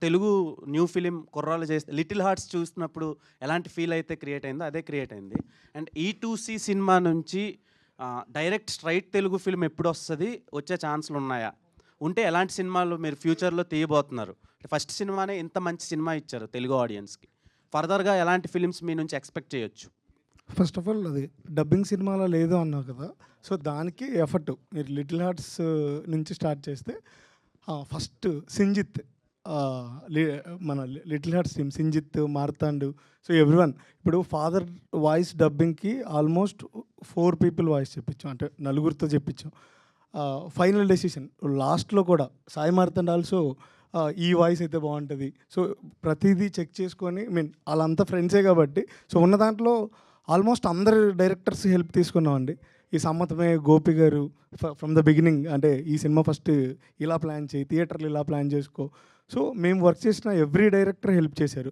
Telugu new film కుర్రాళ్ళు చేస్తే 'little hearts' చూసినప్పుడు ఎలాంటి ఫీల్ అయితే క్రియేట్ అయిందో అదే క్రియేట్ అయింది. అండ్ 'ఈ2సి' సినిమా నుంచి డైరెక్ట్ స్ట్రైట్ తెలుగు ఫిల్మ్ ఎప్పుడొస్తది? వచ్చే ఛాన్స్‌లు ఉన్నాయా? ఉంటే ఎలాంటి సినిమాలు మీరు ఫ్యూచర్‌లో తీయబోతున్నారు? ఫస్ట్ సినిమానే ఇంత మంచి సినిమా ఇచ్చారు తెలుగు ఆడియన్స్‌కి. ఫర్దర్‌గా ఎలాంటి ఫిలిమ్స్ మీ నుంచి ఎక్స్‌పెక్ట్ చేయొచ్చు? ఫస్ట్ ఆఫ్ ఆల్ అది డబ్బింగ్ సినిమాలో లేదు అన్నావు కదా! సో, దానికి ఎఫర్ట్ మీరు 'లిటిల్ హార్ట్స్' నుంచి స్టార్ట్ చేస్తే ఫస్ట్ 'సింజిత్' లీ మన 'little hearts' team 'Sinjith', 'Marthandu' so, everyone ఇప్పుడు ఫాదర్ వాయిస్ డబ్బింగ్‌కి ఆల్మోస్ట్ 4 పీపుల్ వాయిస్ చెప్పించాం. అంటే నలుగురితో చెప్పించాం. ఫైనల్ డెసిషన్ లాస్ట్‌లో కూడా సాయి మార్తాండ్ ఆల్సో ఈ వాయిస్ అయితే బాగుంటుంది. సో, ప్రతిదీ చెక్ చేసుకొని వాళ్ళంతా ఫ్రెండ్సే కాబట్టి సో, ఉన్న దాంట్లో ఆల్మోస్ట్ అందరు డైరెక్టర్స్ హెల్ప్ తీసుకున్నామండి. ఈ సమ్మతమే గోపి గారు ఫ్రమ్ ద బిగినింగ్ అంటే ఈ సినిమా ఫస్ట్ ఇలా ప్లాన్ చేయి, థియేటర్లు ఇలా ప్లాన్ చేసుకో. సో, మేము వర్క్ చేసిన ఎవ్రీ డైరెక్టర్ హెల్ప్ చేశారు.